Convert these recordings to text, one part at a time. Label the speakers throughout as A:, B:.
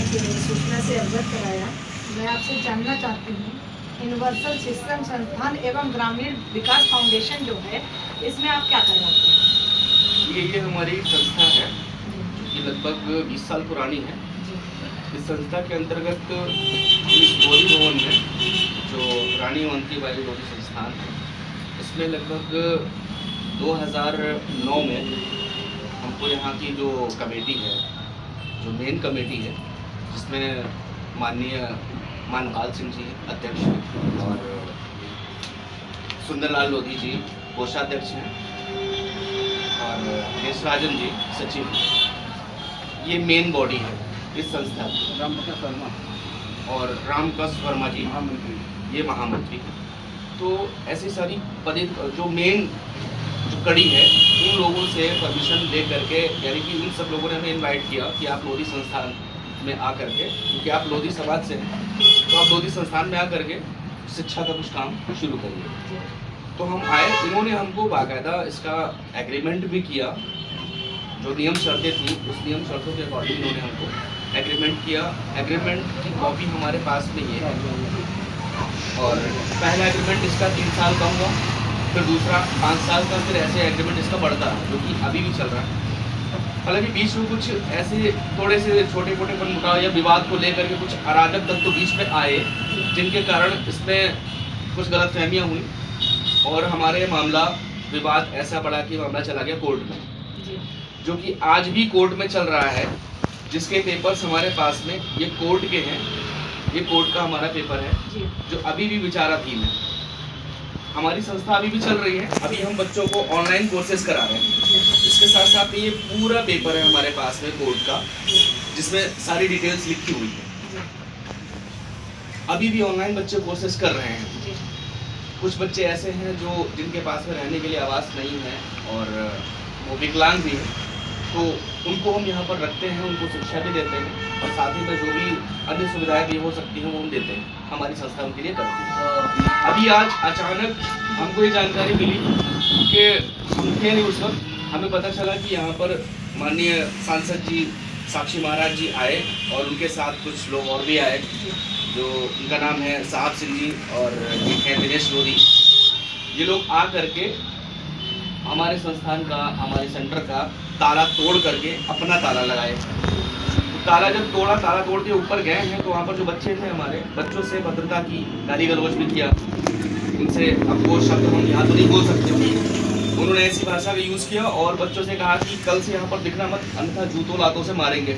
A: सूचना से अवगत कराया। मैं आपसे जानना चाहती हूँ, यूनिवर्सल सिस्टम संस्थान एवं ग्रामीण विकास फाउंडेशन जो है, इसमें आप क्या करवाते हैं?
B: ये हमारी संस्था है, ये लगभग 20 साल पुरानी है। इस संस्था के अंतर्गत इस गौरी भवन में जो रानी अवंतीबाई लोधी संस्थान है, इसमें लगभग 2009 में हमको यहाँ की जो कमेटी है, जो मेन कमेटी है, जिसमें माननीय मानपाल सिंह जी अध्यक्ष हैं और सुंदरलाल लोधी जी कोषाध्यक्ष हैं और यशराजन जी सचिव हैं। ये मेन बॉडी है इस संस्था की।
C: रामप्रकाश वर्मा
B: और रामप्रकाश वर्मा जी
C: महामंत्री,
B: ये महामंत्री हैं। तो ऐसी सारी पदे जो मेन जो कड़ी है, उन लोगों से परमिशन ले करके, यानी कि उन सब लोगों ने हमें इनवाइट किया कि आप लोधी संस्थान में आ करके, क्योंकि आप लोधी समाज से हैं, तो आप लोधी संस्थान में आ करके शिक्षा का कुछ काम शुरू करिए। तो हम आए, इन्होंने हमको बाकायदा इसका एग्रीमेंट भी किया। जो नियम शर्तें थी, उस नियम शर्तों के अकॉर्डिंग इन्होंने हमको एग्रीमेंट किया। एग्रीमेंट की कॉपी हमारे पास में ये है और पहला एग्रीमेंट इसका 3 साल का हुआ, फिर दूसरा 5 साल का, फिर ऐसे एग्रीमेंट इसका बढ़ता है, जो कि अभी भी चल रहा है। हालांकि बीच में कुछ ऐसे थोड़े से छोटे मोटे मनमुटाव या विवाद को लेकर के कुछ अराजक तत्व तो बीच में आए, जिनके कारण इसमें कुछ गलतफहमियां हुई और हमारे मामला विवाद ऐसा बढ़ा कि मामला चला गया कोर्ट में, जो कि आज भी कोर्ट में चल रहा है। जिसके पेपर्स हमारे पास में ये कोर्ट के हैं, ये कोर्ट का हमारा पेपर है जो अभी भी विचाराधीन है। हमारी संस्था अभी भी चल रही है। अभी हम बच्चों को ऑनलाइन कोर्सेज करा रहे हैं। इसके साथ साथ ये पूरा पेपर है हमारे पास में कोर्ट का, जिसमें सारी डिटेल्स लिखी हुई है। अभी भी ऑनलाइन बच्चे कोर्सेज कर रहे हैं। कुछ बच्चे ऐसे हैं जो जिनके पास में रहने के लिए आवास नहीं है और वो विकलांग भी है, तो उनको हम यहाँ पर रखते हैं, उनको शिक्षा भी देते हैं और साथ ही में जो भी अन्य सुविधाएं भी हो सकती हैं वो हम देते हैं। हमारी संस्था उनके लिए करती है। अभी आज अचानक हमको ये जानकारी मिली कि हम थे नहीं उस वक्त, हमें पता चला कि यहाँ पर माननीय सांसद जी साक्षी महाराज जी आए और उनके साथ कुछ लोग और भी आए, जो उनका नाम है साहब सिंह जी और एक है दिनेश लोधी। ये लोग आ करके हमारे संस्थान का, हमारे सेंटर का ताला तोड़ करके अपना ताला लगाए। तो ताला जब तोड़ा, ताला तोड़ के ऊपर गए हैं, तो वहाँ पर जो बच्चे थे हमारे, बच्चों से भद्रता की गाली गलौज भी किया। उनसे अब वो शब्द हम यहाँ तो नहीं बोल सकते, उन्होंने ऐसी भाषा का यूज़ किया और बच्चों से कहा कि कल से यहाँ पर दिखना मत, अन्यथा जूतों लातों से मारेंगे।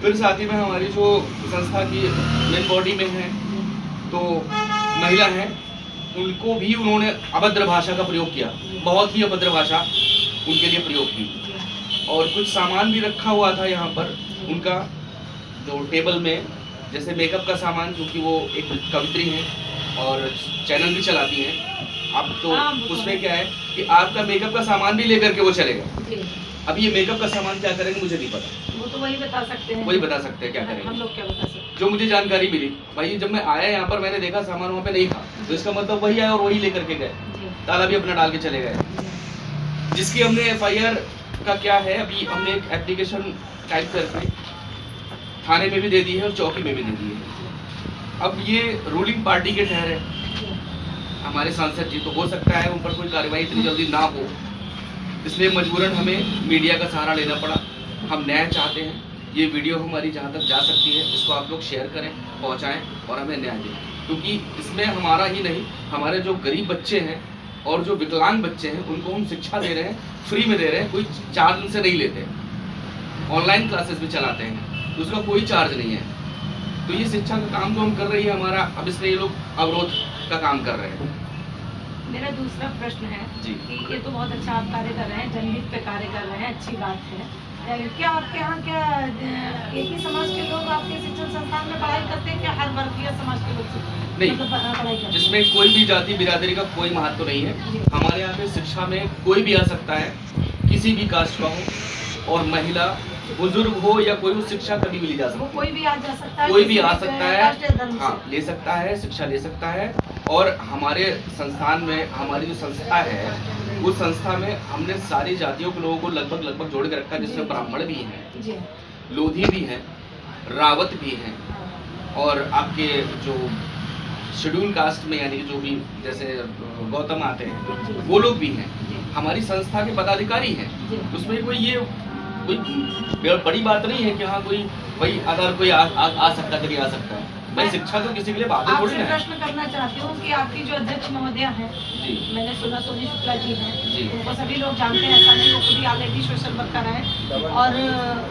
B: फिर साथ ही में हमारी जो संस्था की मेन बॉडी में है, तो महिला हैं, उनको भी उन्होंने अभद्र भाषा का प्रयोग किया, बहुत ही अभद्र भाषा उनके लिए प्रयोग की। और कुछ सामान भी रखा हुआ था यहाँ पर उनका, जो टेबल में, जैसे मेकअप का सामान, क्योंकि वो एक कवित्री हैं और चैनल भी चलाती हैं। अब तो उसमें क्या है कि आपका मेकअप का सामान भी लेकर के वो चलेगा। अब ये मेकअप का सामान क्या करेंगे मुझे नहीं पता,
A: वो तो वही बता सकते हैं।
B: वही बता सकते हैं क्या करेंगे,
A: हम लोग क्या बता सकते हैं।
B: जो मुझे जानकारी मिली भाई, जब मैं आया यहाँ पर मैंने देखा सामान वहाँ पे नहीं था, तो इसका मतलब वही आए और वही लेकर के गए, ताला भी अपना डाल के चले गए। जिसकी हमने FIR का क्या है, अभी हमने एक एप्लीकेशन टाइप करके थाने में भी दे दी है और चौकी में भी दे दी है। अब ये रूलिंग पार्टी के ठहरे हमारे सांसद जी, तो हो सकता है उन पर कोई कार्रवाई इतनी जल्दी ना हो, इसलिए मजबूरन हमें मीडिया का सहारा लेना पड़ा। हम न्याय चाहते हैं, ये वीडियो हमारी जहाँ तक जा सकती है इसको आप लोग शेयर करें, पहुँचाएं और हमें न्याय दें, क्योंकि इसमें हमारा ही नहीं, हमारे जो गरीब बच्चे हैं और जो विकलांग बच्चे हैं, उनको हम शिक्षा दे रहे हैं, फ्री में दे रहे हैं, कोई चार्ज उनसे नहीं लेते। ऑनलाइन क्लासेस भी चलाते हैं, तो उसका कोई चार्ज नहीं है। तो ये शिक्षा का काम जो हम कर रही है हमारा, अब इसमें ये लोग अवरोध का काम कर रहे हैं।
A: मेरा दूसरा प्रश्न है
B: जी।
A: कि ये तो बहुत अच्छा आप कार्य कर रहे हैं, जनहित पे कार्य कर रहे हैं, अच्छी बात है। क्या आपके यहाँ क्या एक ही समाज के लोग आपके शिक्षण संस्थान में पढ़ाई करते हैं, क्या हर वर्गीय समाज के लोग
B: नहीं,
A: मतलब पढ़ाई करते हैं?
B: जिसमें कोई भी जाति बिरादरी का कोई महत्व नहीं है। हमारे यहाँ पे शिक्षा में कोई भी आ सकता है, किसी भी कास्ट का हो, और महिला, बुजुर्ग हो या कोई भी, शिक्षा कभी भी ली जा सकती है।
A: कोई भी आ जा सकता है,
B: कोई भी आ सकता है,
A: हाँ,
B: ले सकता है, शिक्षा ले सकता है। और हमारे संस्थान में, हमारी जो संस्था है, उस संस्था में हमने सारी जातियों के लोगों को लगभग जोड़ के रखा है, जिसमें ब्राह्मण भी हैं, लोधी भी हैं, रावत भी हैं और आपके जो शेड्यूल कास्ट में यानी कि जो भी जैसे गौतम आते हैं वो लोग भी हैं, हमारी संस्था के पदाधिकारी हैं। उसमें कोई बड़ी बात नहीं है कि हाँ कोई भाई अगर कोई आ सकता है कभी आ सकता है। भाई शिक्षा तो किसी के लिए बात थोड़ी ना है।
A: प्रश्न करना चाहती हूँ कि आपकी जो अध्यक्ष महोदया हैं, मैंने सुना सोनी शुक्ला जी हैं, उनको सभी लोग जानते हैं, ऐसा नहीं, वो खुद ही ऑलरेडी सोशल वर्कर हैं। और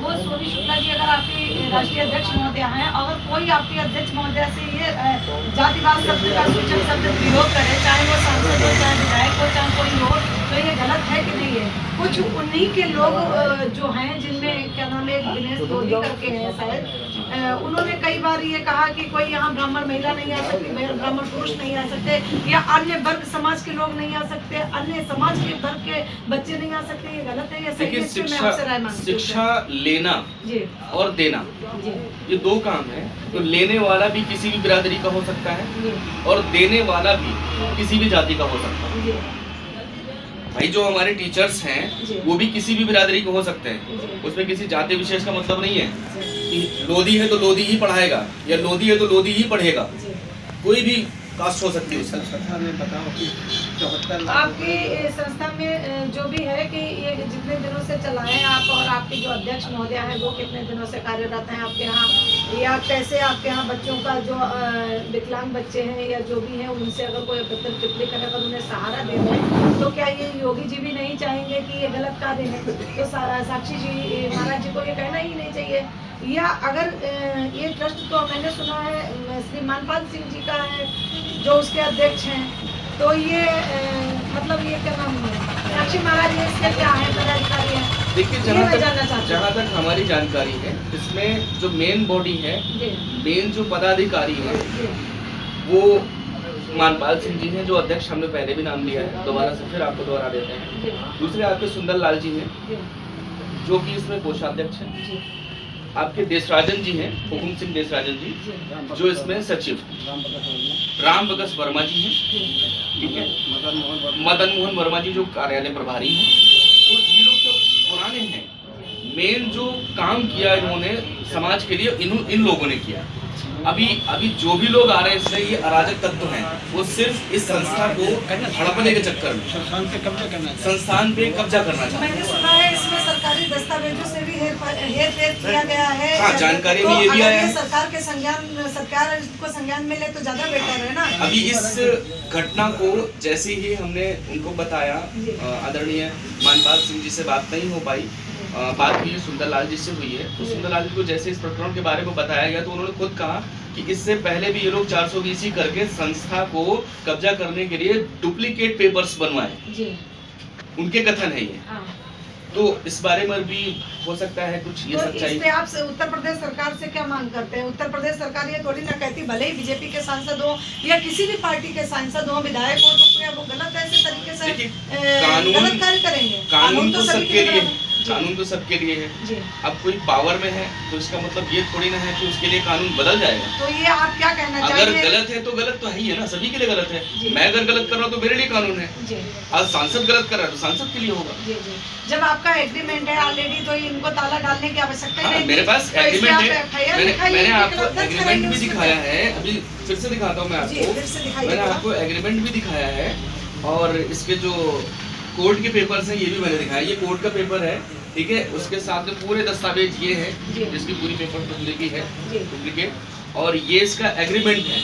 A: वो सोनी शुक्ला जी अगर आपकी राष्ट्रीय अध्यक्ष महोदया हैं, अगर कोई आपकी अध्यक्ष महोदया से ये जातिवाद शब्द का सूचक शब्द प्रयोग करे, चाहे वो सांसद हो, चाहे विधायक हो, चाहे कोई हो, तो ये गलत है कि नहीं है? कुछ उन्हीं के लोग जो हैं, जिनमें क्या नाम है, दिनेश दोधी करके हैं शायद, उन्होंने कई बार ये कहा कि कोई यहाँ ब्राह्मण महिला नहीं आ सकती, ब्राह्मण पुरुष नहीं आ सकते, या अन्य वर्ग समाज के लोग नहीं आ सकते, अन्य समाज के वर्ग के बच्चे नहीं आ सकते। ये गलत है या सही है? इसमें मैं आपसे राय मांगती हूँ।
B: शिक्षा लेना
A: जी
B: और देना
A: जी
B: ये दो काम है। तो लेने वाला भी किसी भी बिरादरी का हो सकता है और देने वाला भी किसी भी जाति का हो सकता है। भाई जो हमारे टीचर्स हैं वो भी किसी भी बिरादरी के हो सकते हैं, उसमें किसी जाति विशेष का मतलब नहीं है कि लोधी है तो लोधी ही पढ़ाएगा या लोधी है तो लोधी ही पढ़ेगा, कोई भी कास्ट हो सकती है।
C: संस्था में बताओ कि 74 लाख
A: आपकी संस्था में जो भी है कि ये जितने दिनों से चलाएं आप, और आपके जो अध्यक्ष महोदय हैं वो कितने दिनों से कार्यरत हैं आपके यहाँ, या कैसे आपके यहाँ बच्चों का जो विकलांग बच्चे हैं या जो भी हैं उनसे अगर कोई पत्र टिप्पणी कर, अगर उन्हें सहारा दे दें, तो क्या ये योगी जी भी नहीं चाहेंगे कि ये गलत कार्य है? तो साक्षी जी महाराज जी को ये कहना ही नहीं चाहिए। या अगर ये ट्रस्ट तो मैंने सुना है श्री मानपाल सिंह जी का है जो उसके अध्यक्ष हैं, तो ये मतलब ये क्या नाम है, साक्षी महाराज ये इसके क्या है, पदाधिकारी है?
B: देखिए जहाँ तक हमारी जानकारी है, इसमें जो मेन बॉडी है, मेन जो पदाधिकारी है वो मानपाल सिंह जी हैं, जो अध्यक्ष हमने पहले भी नाम लिया है, दोबारा से फिर आपको दोहरा देते हैं। दूसरे आपके सुंदर लाल जी हैं जो कि इसमें कोषाध्यक्ष हैं। आपके देशराजन जी हैं, हुकुम सिंह देशराजन जी, जो इसमें सचिव। राम बगस वर्मा जी हैं, ठीक है, मदन मोहन वर्मा जी जो कार्यालय प्रभारी हैं। तो ये लोग जो पुराने हैं, मेन जो काम किया इन्होंने समाज के लिए इन लोगों ने किया। अभी जो भी लोग आ रहे हैं इसमें ये अराजक तत्व हैं, वो सिर्फ इस संस्था को हड़पने के चक्कर में संस्थान पे कब्जा करना चाहते हैं।
A: मैंने सुना है इसमें सरकारी दस्तावेजों से भी हेरफेर किया गया है।
B: हाँ, जानकारी में ये भी आया है।
A: सरकार को संज्ञान में ले तो ज्यादा बेटर है ना।
B: अभी इस घटना को जैसे ही हमने उनको बताया, आदरणीय मानपाल सिंह जी से बात नहीं हो पाई, बात हुई सुंदरलाल जी से हुई है, तो सुंदरलाल जी को जैसे इस प्रकरण के बारे में बताया गया तो उन्होंने खुद कहा कि इससे पहले भी ये लोग 420 करके संस्था को कब्जा करने के लिए डुप्लीकेट पेपर्स बनवाए, उनके कथन है ये। तो इस बारे में भी हो सकता है कुछ ये सच्चाई।
A: तो आप उत्तर प्रदेश सरकार से क्या मांग करते हैं? उत्तर प्रदेश सरकार ये थोड़ी ना कहती, भले ही बीजेपी के सांसद हो या किसी भी पार्टी के सांसद हो, विधायक हो, तो क्या वो गलत ऐसे तरीके से गलत कार्य करेंगे?
B: कानून तो सबके लिए है, कानून तो सबके लिए है। अब कोई पावर में है तो इसका मतलब ये थोड़ी ना है कि उसके लिए कानून बदल जाएगा।
A: तो ये आप क्या कहना चाहिए?
B: अगर गलत है तो गलत तो है ही है ना, सभी के लिए गलत है। मैं अगर गलत कर रहा हूँ तो मेरे लिए कानून है, आज सांसद गलत कर रहा है तो सांसद के लिए होगा।
A: जब आपका एग्रीमेंट है ऑलरेडी तो इनको ताला डालने की आवश्यकता नहीं।
B: मेरे पास एग्रीमेंट है, मैंने आपको एग्रीमेंट भी दिखाया है, अभी फिर से दिखाता हूँ मैं आपको। मैंने आपको एग्रीमेंट भी दिखाया है और इसके जो कोर्ट के पेपर्स हैं ये भी मैंने दिखाया। ये कोर्ट का पेपर है, ठीक है, उसके साथ में पूरे दस्तावेज ये है जिसकी पूरी पेपर डुप्लीकेट, और ये इसका एग्रीमेंट है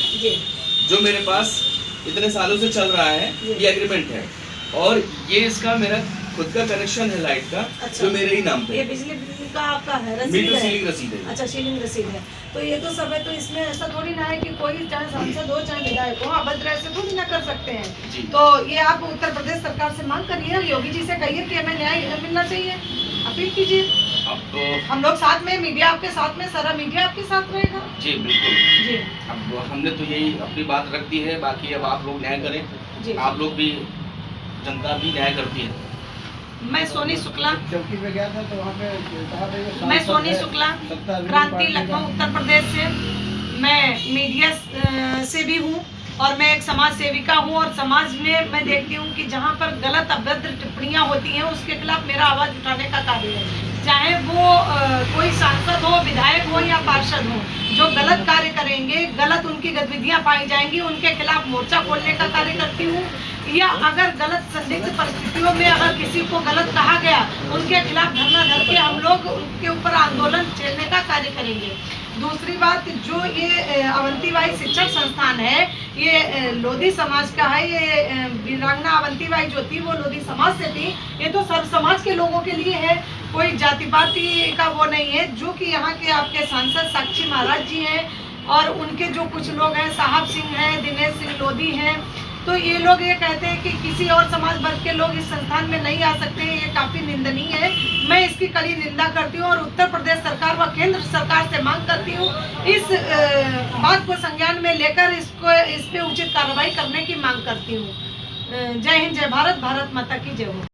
B: जो मेरे पास इतने सालों से चल रहा है। ये एग्रीमेंट है और ये इसका मेरा खुद का कनेक्शन है लाइट का। अच्छा। जो मेरे ही नाम पे।
A: ये बिजली का आपका है, रसीद है? सीलिंग रसीद है। अच्छा, सीलिंग रसीद है। तो ये तो सब है, तो इसमें ऐसा थोड़ी ना है कि कोई चाहे सांसद हो चाहे विधायक हो अभद्र ऐसे थोड़ी ना कर सकते हैं। तो ये आप उत्तर प्रदेश सरकार से मांग करिए, योगी जी से कहिए कि हमें न्याय मिलना चाहिए, अपील कीजिए। अब तो हम लोग साथ में, मीडिया आपके साथ में, सारा मीडिया आपके साथ रहेगा।
B: जी बिल्कुल जी। अब हमने तो यही अपनी बात रख दी है, बाकी अब आप लोग न्याय करें। आप लोग भी, जनता भी न्याय करती है।
A: मैं सोनी शुक्ला,
C: चौकी पे गया था तो वहाँ पे
A: मैं सोनी शुक्ला, क्रांति लखनऊ उत्तर प्रदेश से। मैं मीडिया से भी हूँ और मैं एक समाज सेविका हूँ, और समाज में मैं देखती हूँ कि जहाँ पर गलत अभद्र टिप्पणियाँ होती हैं उसके खिलाफ मेरा आवाज़ उठाने का कार्य है, चाहे वो कोई सांसद हो, विधायक हो या या पार्षद हों, जो गलत कार्य करेंगे, गलत उनकी गतिविधियां पाई जाएंगी, उनके खिलाफ मोर्चा खोलने का कार्य करती हूँ। या अगर गलत संदिग्ध परिस्थितियों में अगर किसी को गलत कहा गया, उनके खिलाफ धरना धर के हम लोग उनके ऊपर आंदोलन छेड़ने का कार्य करेंगे। दूसरी बात, जो ये अवंतीबाई शिक्षक संस्थान है, ये लोधी समाज का है। ये वीरांगना अवंतीबाई जो थी वो लोधी समाज से थी। ये तो सर्व समाज के लोगों के लिए है, कोई जाति पाति का वो नहीं है। जो कि यहाँ के आपके सांसद साक्षी महाराज जी हैं और उनके जो कुछ लोग हैं, साहब सिंह हैं, दिनेश सिंह लोधी हैं, तो ये लोग ये कहते हैं कि किसी और समाज वर्ग के लोग इस संस्थान में नहीं आ सकते। ये काफ़ी निंदनीय है। मैं इसकी कड़ी निंदा करती हूँ और उत्तर प्रदेश सरकार व केंद्र सरकार से मांग करती हूँ इस बात को संज्ञान में लेकर इस पे उचित कार्रवाई करने की मांग करती हूँ। जय हिंद, जय भारत, भारत माता की जय हो।